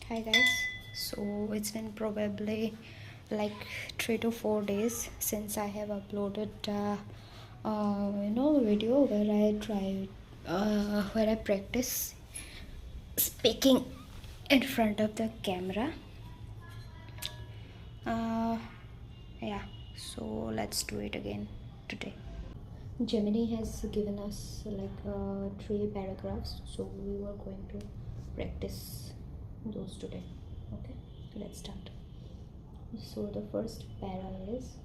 Hi guys, so it's been probably like 3 to 4 days since I have uploaded video where I practice speaking in front of the camera. uh, yeah, so let's do it again today. Gemini has given us like 3 paragraphs, so we were going to practice those today. Okay, let's start. So the first para is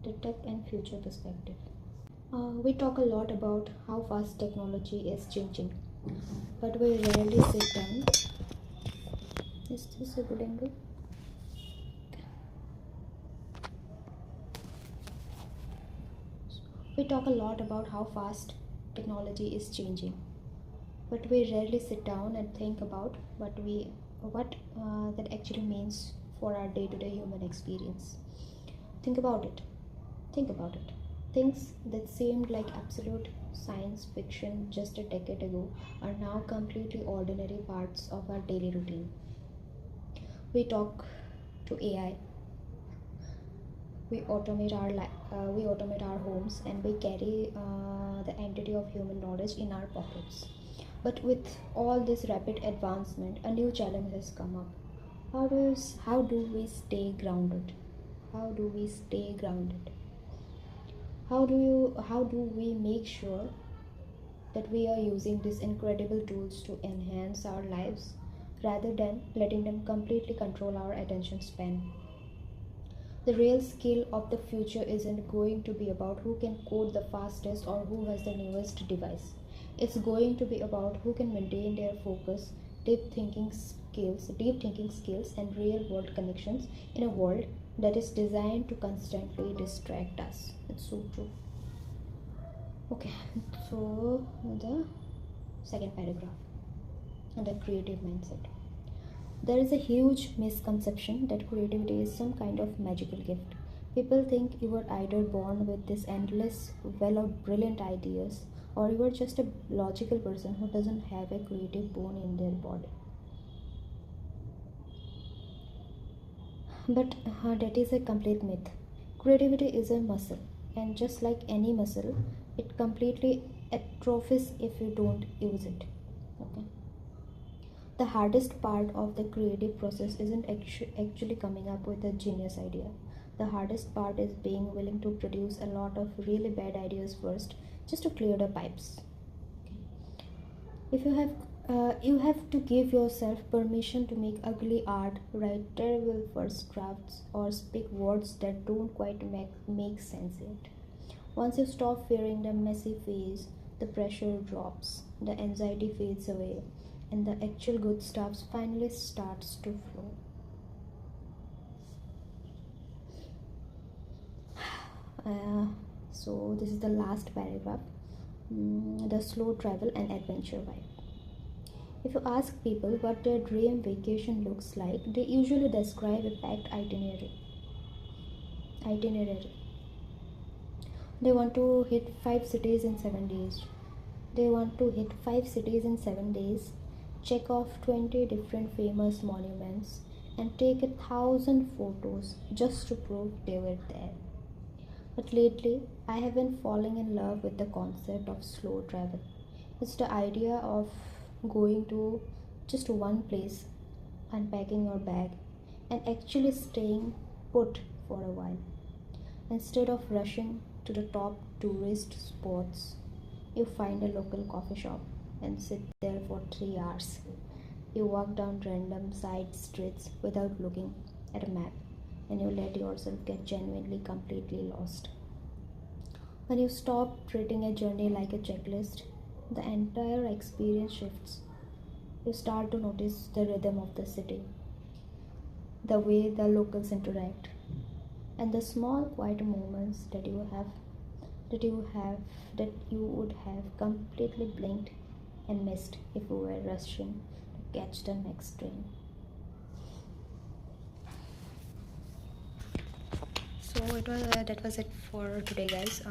the tech and future perspective. We talk a lot about how fast technology is changing, but we rarely sit down. Is this a good angle? We talk a lot about how fast technology is changing, but we rarely sit down and think about what that actually means for our day-to-day human experience. Think about it. Think about it. Things that seemed like absolute science fiction just a decade ago are now completely ordinary parts of our daily routine. We talk to AI, we automate our homes, and we carry the entity of human knowledge in our pockets. But with all this rapid advancement, a new challenge has come up. How do we stay grounded? How do we stay grounded? How do we make sure that we are using these incredible tools to enhance our lives rather than letting them completely control our attention span? The real skill of the future isn't going to be about who can code the fastest or who has the newest device. It's going to be about who can maintain their focus, deep thinking skills and real world connections in a world that is designed to constantly distract us. It's so true. Okay, so the second paragraph, the creative mindset. There is a huge misconception that creativity is some kind of magical gift. People think you are either born with this endless well of brilliant ideas, or you are just a logical person who doesn't have a creative bone in their body. But that is a complete myth. Creativity is a muscle, and just like any muscle, it completely atrophies if you don't use it. Okay. The hardest part of the creative process isn't actually coming up with a genius idea. The hardest part is being willing to produce a lot of really bad ideas first, just to clear the pipes. If you have to give yourself permission to make ugly art, write terrible first drafts, or speak words that don't quite make sense yet. Once you stop fearing the messy phase, the pressure drops, the anxiety fades away, and the actual good stuff finally starts to flow. So this is the last paragraph, the slow travel and adventure vibe. If you ask people what their dream vacation looks like, they usually describe a packed itinerary. They want to hit 5 cities in 7 days. They want to hit 5 cities in 7 days, check off 20 different famous monuments, and take 1,000 photos just to prove they were there. But lately, I have been falling in love with the concept of slow travel. It's the idea of going to just one place, unpacking your bag, and actually staying put for a while. Instead of rushing to the top tourist spots, you find a local coffee shop and sit there for 3 hours. You walk down random side streets without looking at a map, and you let yourself get genuinely completely lost. When you stop treating a journey like a checklist, the entire experience shifts. You start to notice the rhythm of the city, the way the locals interact, and the small quiet moments that you would have completely blinked and missed if you were rushing to catch the next train. So that was it for today, guys.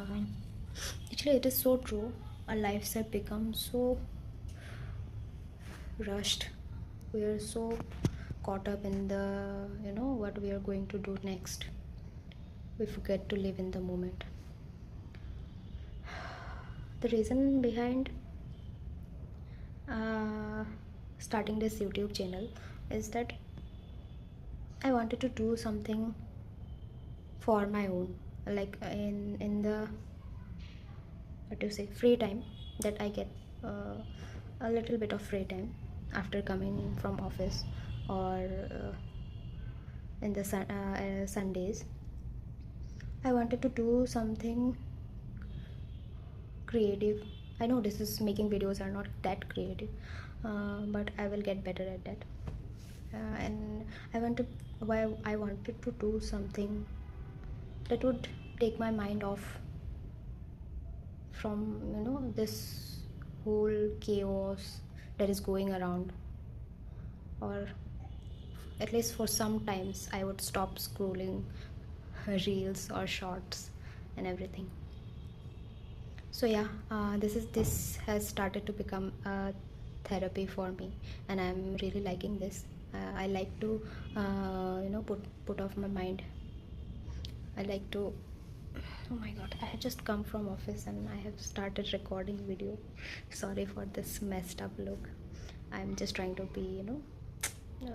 Actually, it is so true. Our lives have become so rushed. We are so caught up in the what we are going to do next. We forget to live in the moment. The reason behind starting this YouTube channel is that I wanted to do something for my own, like in the what to say free time that I get, a little bit of free time after coming from office, or in the Sundays. I wanted to do something creative. I know this is making videos are not that creative, but I will get better at that. And I wanted to do something that would take my mind off from this whole chaos that is going around, or at least for some times I would stop scrolling reels or shorts and everything. So yeah, this has started to become a therapy for me, and I'm really liking this. I like to put off my mind. I like to, oh my god, I had just come from office and I have started recording video. Sorry for this messed up look. I'm just trying to be,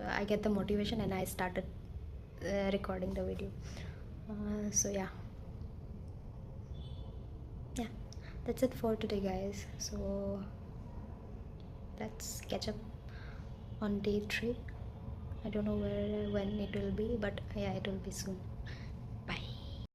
I get the motivation and I started recording the video. So yeah, that's it for today, guys. So let's catch up on day 3. I don't know when it will be, but yeah, it will be soon.